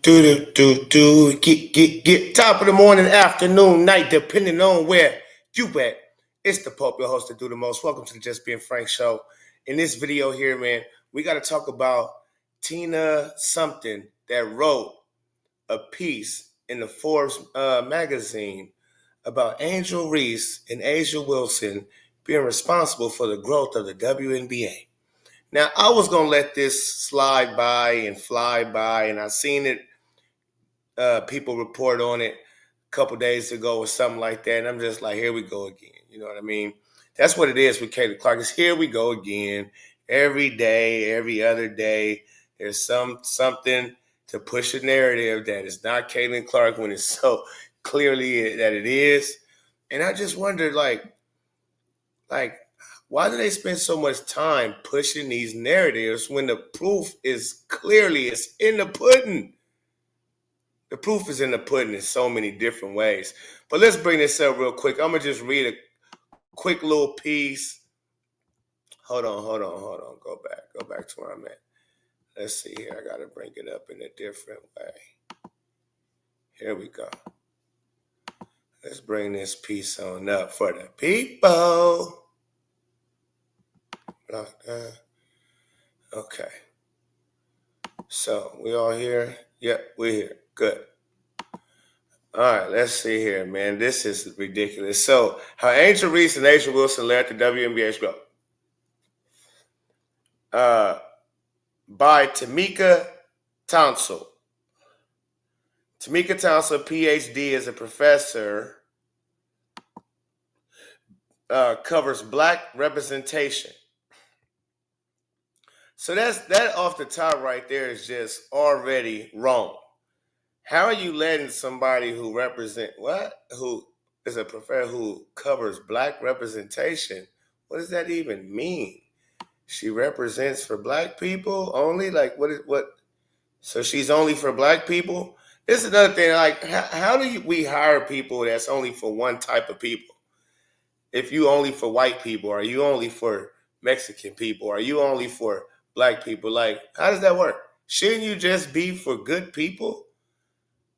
Get top of the morning, afternoon, night, depending on where you at. It's the Pope, your host to do the most. Welcome to the Just Being Frank show. In this video here, man, we got to talk about Tina something that wrote a piece in the Forbes magazine about Angel Reese and Asia Wilson being responsible for the growth of the WNBA. Now, I was going to let this slide by and fly by, and I seen it. People report on it a couple days ago or something like that, and I'm just like, here we go again. You know what I mean? That's what it is with Caitlin Clark. It's here we go again. Every day, every other day, there's something to push a narrative that is not Caitlin Clark when it's so clearly that it is. And I just wondered, like, why do they spend so much time pushing these narratives when the proof is clearly it's in the pudding? The proof is in the pudding in so many different ways. But let's bring this up real quick. I'm going to just read a quick little piece. Hold on. Go back to where I'm at. Let's see here. I got to bring it up in a different way. Here we go. Let's bring this piece on up for the people. Okay. So, we all here? Yep, we're here. Good. All right, let's see here, man. This is ridiculous. So, how Angel Reese and Asia Wilson led the WNBA's growth. By Tamika Townsell. Tamika Townsell, PhD, is a professor, covers Black representation. So that off the top right there is just already wrong. How are you letting somebody who is a professor who covers Black representation? What does that even mean? She represents for Black people only? Like what? So she's only for Black people? This is another thing. Like how do we hire people that's only for one type of people? If you only for white people, are you only for Mexican people? Are you only for Black people? Like how does that work? Shouldn't you just be for good people?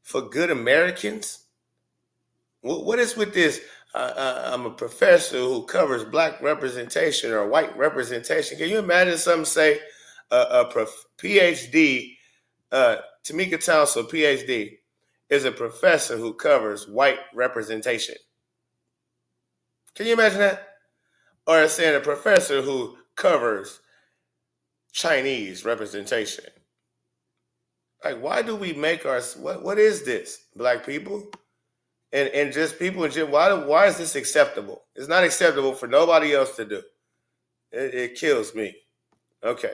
For good Americans? What is with this? I'm a professor who covers Black representation or white representation. Can you imagine something say PhD, Tamika Townsell, PhD, is a professor who covers white representation? Can you imagine that? Or it's saying a professor who covers Chinese representation. Like, why do we make what is this, Black people? And just people in general, why is this acceptable? It's not acceptable for nobody else to do. It kills me. Okay.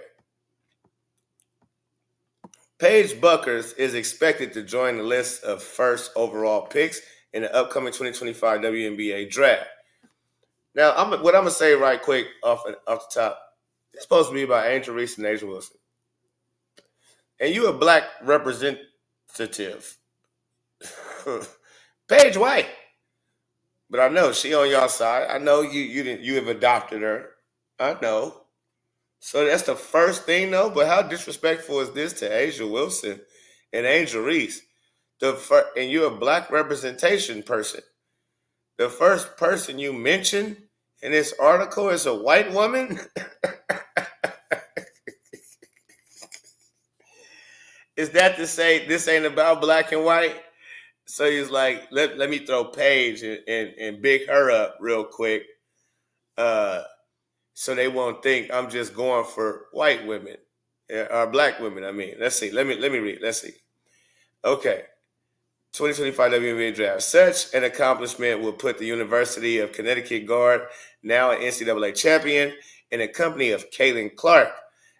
Paige Bueckers is expected to join the list of first overall picks in the upcoming 2025 WNBA draft. Now, what I'm going to say right quick off the top, it's supposed to be about Angel Reese and Asia Wilson. And you a Black representative. Paige White. But I know she on y'all side. I know you have adopted her. I know. So that's the first thing though. But how disrespectful is this to Asia Wilson and Angel Reese? And you're a Black representation person. The first person you mentioned in this article is a white woman? Is that to say this ain't about Black and white? So he's like, let me throw Paige and big her up real quick, so they won't think I'm just going for white women or Black women. I mean, let's see. Let me read. Let's see. Okay, 2025 WNBA draft. Such an accomplishment will put the University of Connecticut guard, now an NCAA champion, in the company of Caitlin Clark,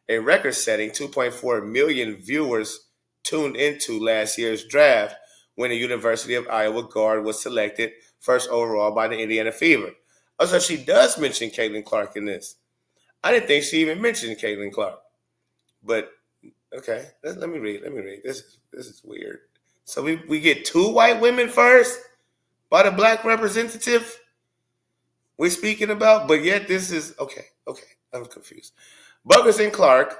a record-setting 2.4 million viewers tuned into last year's draft, when the University of Iowa guard was selected first overall by the Indiana Fever. Oh, so she does mention Caitlin Clark in this. I didn't think she even mentioned Caitlin Clark. But, okay, let me read. This is weird. So we get two white women first by the Black representative we're speaking about, but yet this is, okay, I'm confused. Bueckers and Clark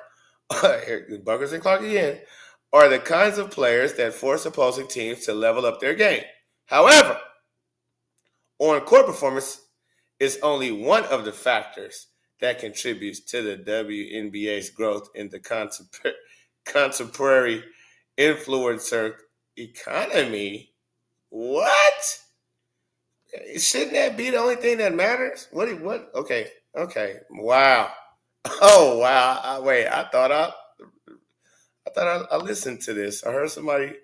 again, are the kinds of players that force opposing teams to level up their game. However, on-court performance is only one of the factors that contributes to the WNBA's growth in the contemporary influencer economy. What? Shouldn't that be the only thing that matters? What? Okay. Wow. Oh wow. I listened to this. I heard somebody.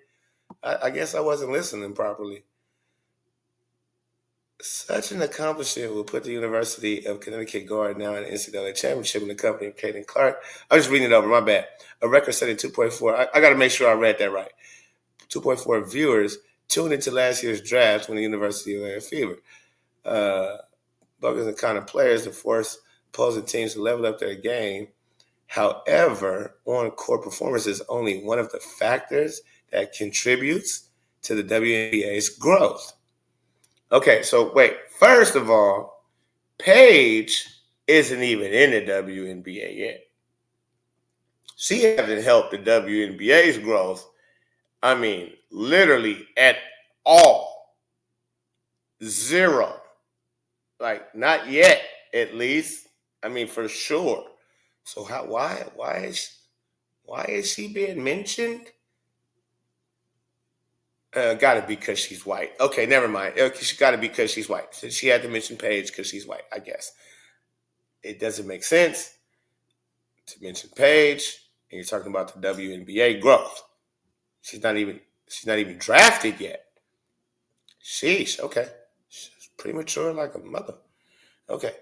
I guess I wasn't listening properly. Such an accomplishment will put the University of Connecticut guard now in the NCAA championship in the company of Caitlin Clark. I'm just reading it over. My bad. A record-setting 2.4. I got to make sure I read that right. 2.4 viewers tuned into last year's draft when the University of Atlanta Fever. Buckers and kind of players to force opposing teams to level up their game. However, on-court performance is only one of the factors that contributes to the WNBA's growth. Okay, so wait. First of all, Paige isn't even in the WNBA yet. She hasn't helped the WNBA's growth. I mean, literally at all. Zero. Like, not yet, at least. I mean, for sure. So why is she being mentioned? Got to be because she's white. Okay, never mind. She got to be because she's white. So she had to mention Paige because she's white, I guess. It doesn't make sense to mention Paige, and you're talking about the WNBA growth. She's not even drafted yet. Sheesh. Okay, she's premature like a mother. Okay,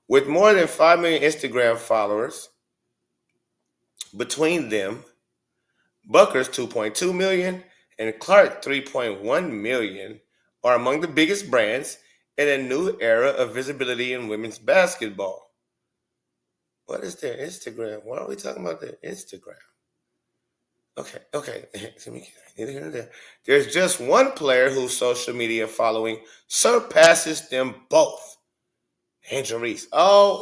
with more than 5 million Instagram followers between them, Booker's 2.2 million and Clark 3.1 million are among the biggest brands in a new era of visibility in women's basketball. What is their Instagram? Why are we talking about their Instagram? Okay. Neither here nor there. There's just one player whose social media following surpasses them both. Angel Reese. Oh,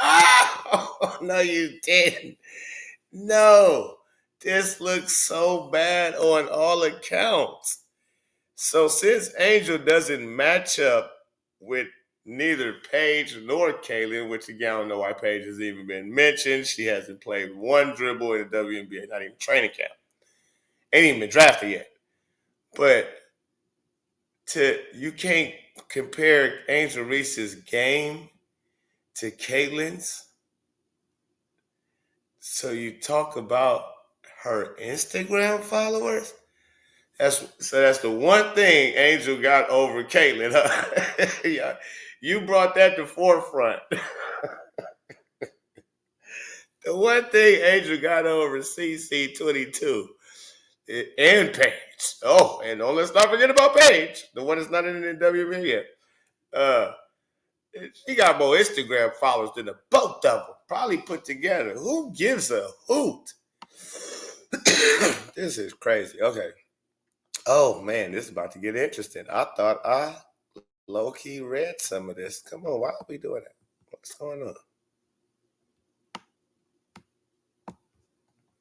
oh, no, you didn't. No, this looks so bad on all accounts. So since Angel doesn't match up with neither Paige nor Kaylin, which again, I don't know why Paige has even been mentioned. She hasn't played one dribble in the WNBA, not even training camp. Ain't even been drafted yet. But you can't compare Angel Reese's game to Caitlin's. So you talk about her Instagram followers? That's the one thing Angel got over Caitlin. Huh? Yeah, you brought that to forefront. The one thing Angel got over CC22 and Paige. Oh, and let's not forget about Paige, the one that's not in the WNBA yet. She got more Instagram followers than the both of them probably put together. Who gives a hoot? This is crazy. Okay. Oh man, this is about to get interesting. I thought I low-key read some of this. Come on, why are we doing that? What's going on?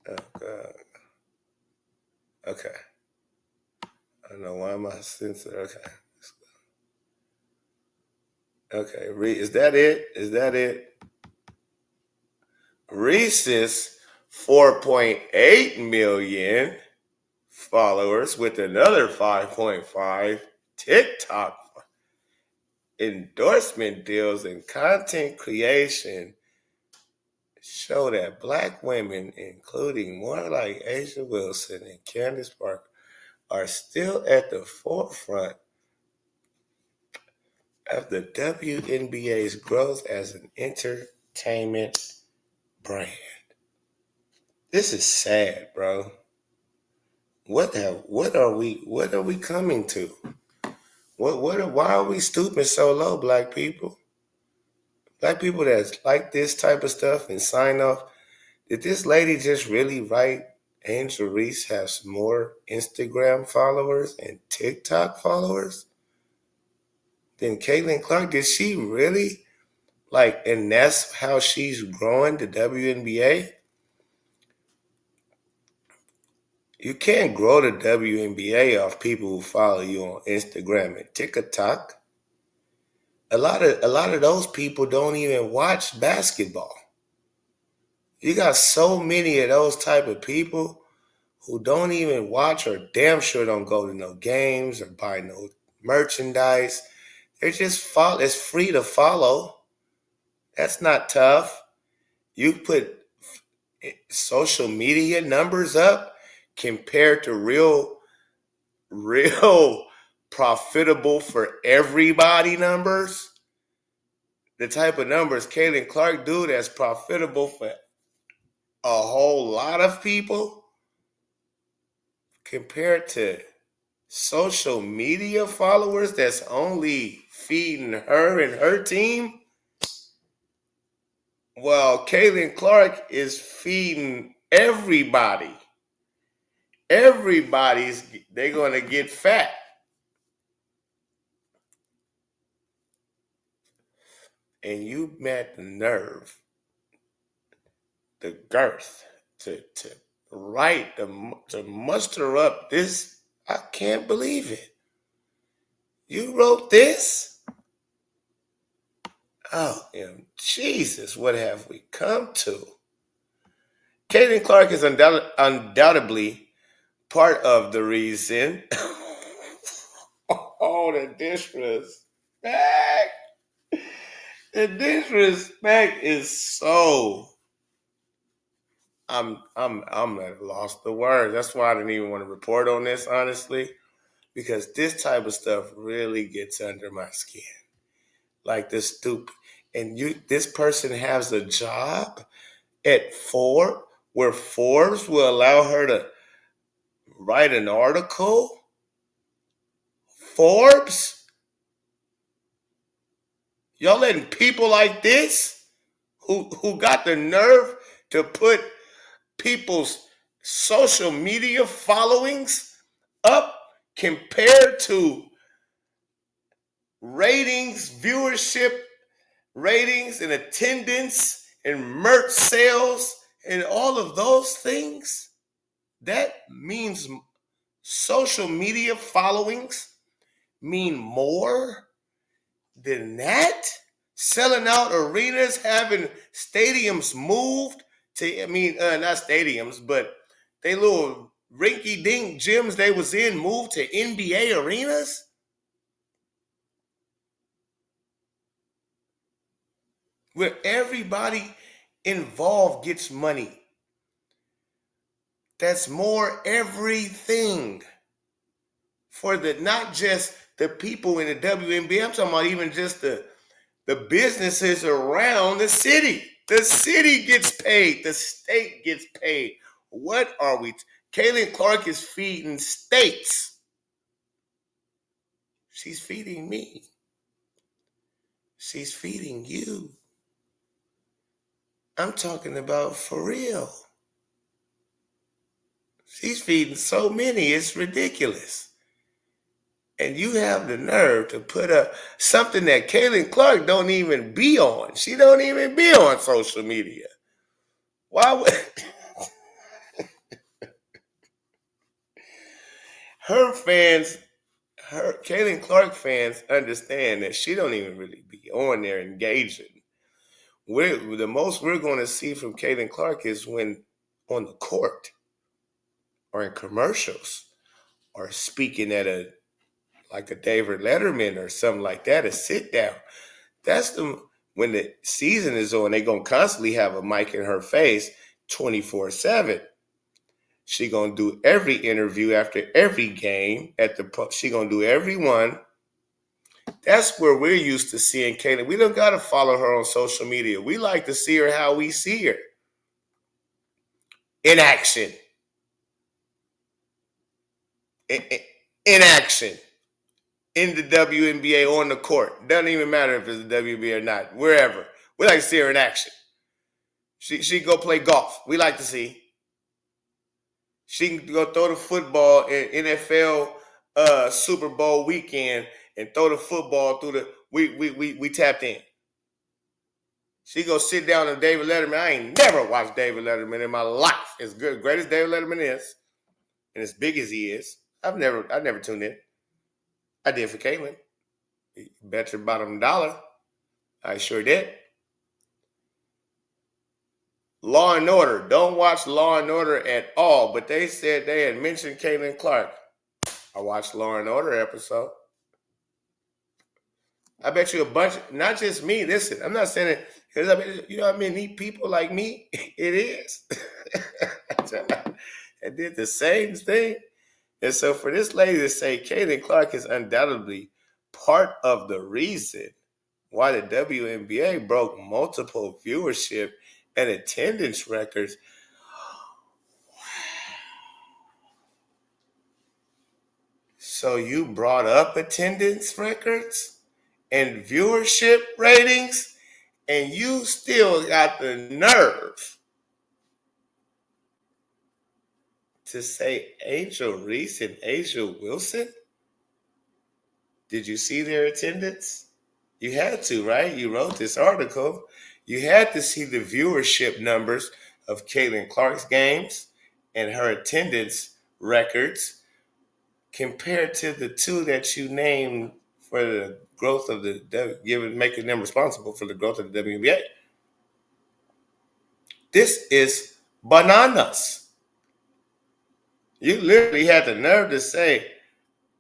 Oh God. Okay. I don't know why my sensor. Okay. Is that it? Reese's 4.8 million followers with another 5.5 TikTok endorsement deals and content creation show that Black women, including more like Asia Wilson and Candace Parker, are still at the forefront of the WNBA's growth as an entertainment brand. This is sad, bro. What are we coming to? Why are we stooping so low, Black people? Black people that like this type of stuff and sign off. Did this lady just really write Angel Reese has more Instagram followers and TikTok followers than Caitlin Clark? Did she really And that's how she's growing the WNBA. You can't grow the WNBA off people who follow you on Instagram and TikTok. A lot of those people don't even watch basketball. You got so many of those type of people who don't even watch or damn sure don't go to no games or buy no merchandise. They're just follow. It's free to follow. That's not tough. You put social media numbers up compared to real profitable for everybody numbers. The type of numbers Caitlin Clark do that's profitable for a whole lot of people compared to social media followers that's only feeding her and her team. Well, Caitlin Clark is feeding everybody. They're going to get fat. And you met the nerve, the girth to write, to muster up this. I can't believe it. You wrote this? Oh, Jesus, what have we come to? Caitlin Clark is undoubtedly part of the reason. Oh, the disrespect. The disrespect is so. I'm at a loss of words. That's why I didn't even want to report on this, honestly, because this type of stuff really gets under my skin. Like this stupid, and this person has a job at Forbes where Forbes will allow her to write an article. Forbes, y'all letting people like this who got the nerve to put people's social media followings up compared to ratings, viewership, ratings, and attendance, and merch sales, and all of those things. That means social media followings mean more than that. Selling out arenas, having stadiums moved to, not stadiums, but they little rinky-dink gyms they was in moved to NBA arenas. Where everybody involved gets money. That's more everything for not just the people in the WNBA. I'm talking about even just the businesses around the city. The city gets paid. The state gets paid. What are we? Caitlin Clark is feeding states. She's feeding me. She's feeding you. I'm talking about for real. She's feeding so many, it's ridiculous. And you have the nerve to put up something that Caitlin Clark don't even be on. She don't even be on social media. Why would Caitlin Clark fans understand that she don't even really be on there engaging. The most we're going to see from Caitlin Clark is when on the court or in commercials or speaking at a David Letterman or something like that, a sit down. That's when the season is on, they're going to constantly have a mic in her face 24/7. She going to do every interview after every game she going to do every one. That's where we're used to seeing Caitlin. We don't got to follow her on social media. We like to see her how we see her. In action. In action. In the WNBA on the court. Doesn't even matter if it's the WNBA or not. Wherever. We like to see her in action. She go play golf. We like to see. She can go throw the football in NFL Super Bowl weekend and throw the football through the we tapped in. She go sit down on David Letterman. I ain't never watched David Letterman in my life. As great as David Letterman is, and as big as he is, I never tuned in. I did for Caitlyn. Bet your bottom dollar. I sure did. Law and Order. Don't watch Law and Order at all, but they said they had mentioned Caitlin Clark. I watched Law and Order episode. I bet you a bunch, not just me. Listen, I'm not saying it because I mean, you know what I mean. Need people like me. It is. I did the same thing, and so for this lady to say Caitlin Clark is undoubtedly part of the reason why the WNBA broke multiple viewership and attendance records. So you brought up attendance records and viewership ratings, and you still got the nerve to say Angel Reese and Asia Wilson? Did you see their attendance? You had to, right? You wrote this article. You had to see the viewership numbers of Caitlin Clark's games and her attendance records compared to the two that you named for the growth of making them responsible for the growth of the WNBA. This is bananas. You literally had the nerve to say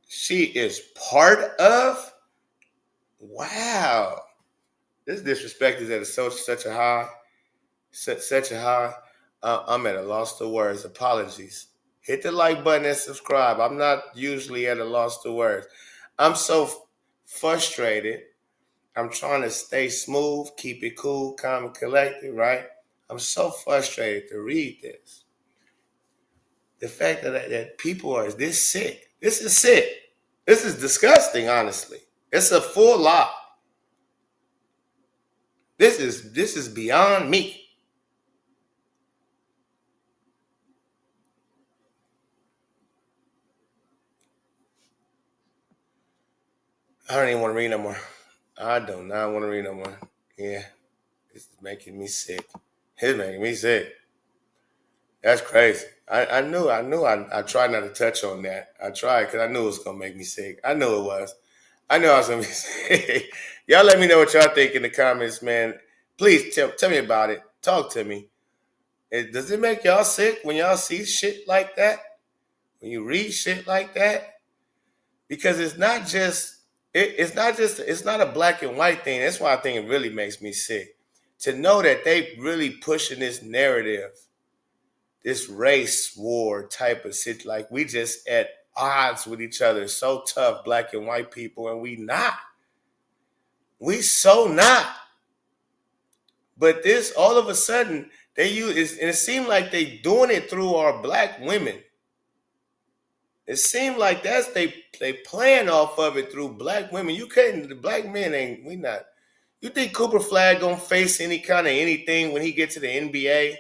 she is part of. Wow, this disrespect is at such a high. I'm at a loss for words. Apologies. Hit the like button and subscribe. I'm not usually at a loss for words. I'm so frustrated. I'm trying to stay smooth, keep it cool, calm, and collected, right? I'm so frustrated to read this. The fact that people are this sick. This is sick. This is disgusting, honestly. It's a full lie. This is beyond me. I don't even want to read no more. I do not want to read no more. Yeah, this is making me sick. It's making me sick. That's crazy. I knew. I tried not to touch on that. I tried because I knew it was gonna make me sick. I knew it was. I knew I was gonna be sick. Y'all let me know what y'all think in the comments, man. Please tell me about it. Talk to me. Does it make y'all sick when y'all see shit like that? When you read shit like that? Because it's not a black and white thing. That's why I think it really makes me sick. To know that they really pushing this narrative, this race war type of shit, like we just at odds with each other, so tough, black and white people, and we not. We so not. But this, all of a sudden, they use, and it seemed like they doing it through our black women. It seemed like they playing off of it through black women. You couldn't, the black men we not. You think Cooper Flag gonna face any kind of anything when he get to the NBA?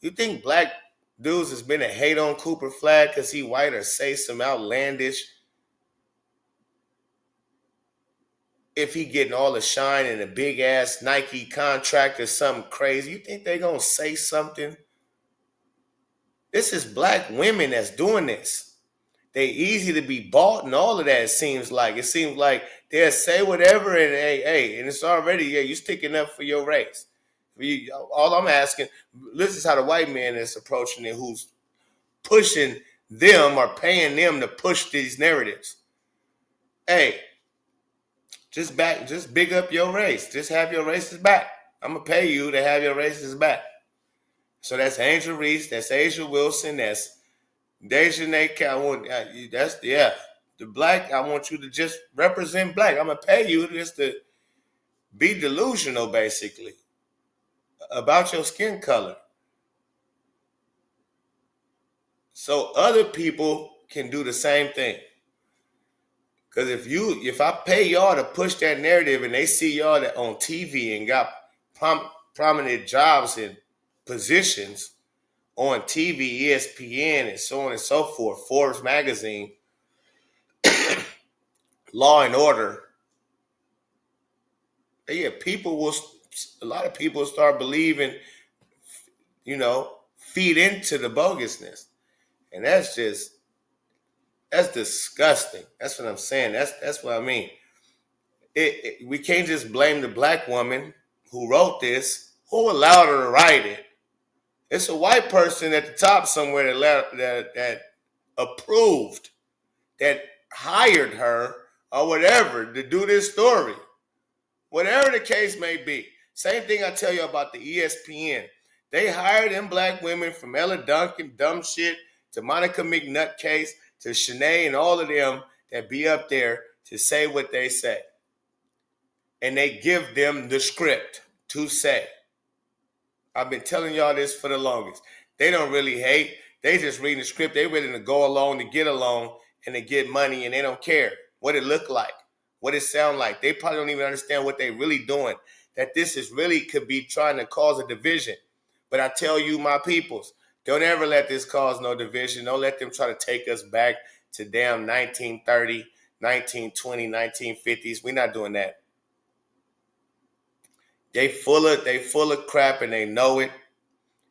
You think black dudes has been a hate on Cooper Flag because he white or say some outlandish? If he getting all the shine and a big ass Nike contract or something crazy, you think they gonna say something? This is black women that's doing this. They easy to be bought and all of that. It seems like they'll say whatever and hey, and it's already you sticking up for your race. All I'm asking, this is how the white man is approaching it, who's pushing them or paying them to push these narratives. Hey, just big up your race. Just have your races back. I'm gonna pay you to have your races back. So that's Angel Reese, that's Asia Wilson, that's Dejanay. The black. I want you to just represent black. I'm gonna pay you just to be delusional, basically, about your skin color, so other people can do the same thing. Because if I pay y'all to push that narrative and they see y'all that on TV and got prominent jobs and positions on TV, ESPN, and so on and so forth, Forbes magazine, Law and Order, yeah, people will a lot of people start believing, feed into the bogusness. And that's disgusting. That's what I'm saying. That's what I mean. We can't just blame the black woman who wrote this. Who allowed her to write it? It's a white person at the top somewhere that approved, that hired her or whatever to do this story. Whatever the case may be. Same thing I tell you about the ESPN. They hired them black women from Ella Duncan, dumb shit, to Monica McNutcase, to Shanae and all of them that be up there to say what they say. And they give them the script to say. I've been telling y'all this for the longest. They don't really hate. They just reading the script. They ready to go along to get along and to get money, and they don't care what it look like, what it sound like. They probably don't even understand what they really doing. That this is really could be trying to cause a division. But I tell you, my peoples, don't ever let this cause no division. Don't let them try to take us back to damn 1930, 1920, 1950s. We're not doing that. They full of crap and they know it.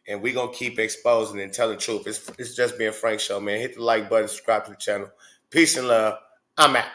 And we're going to keep exposing and telling the truth. It's Just Being Frank show, man. Hit the like button, subscribe to the channel. Peace and love. I'm out.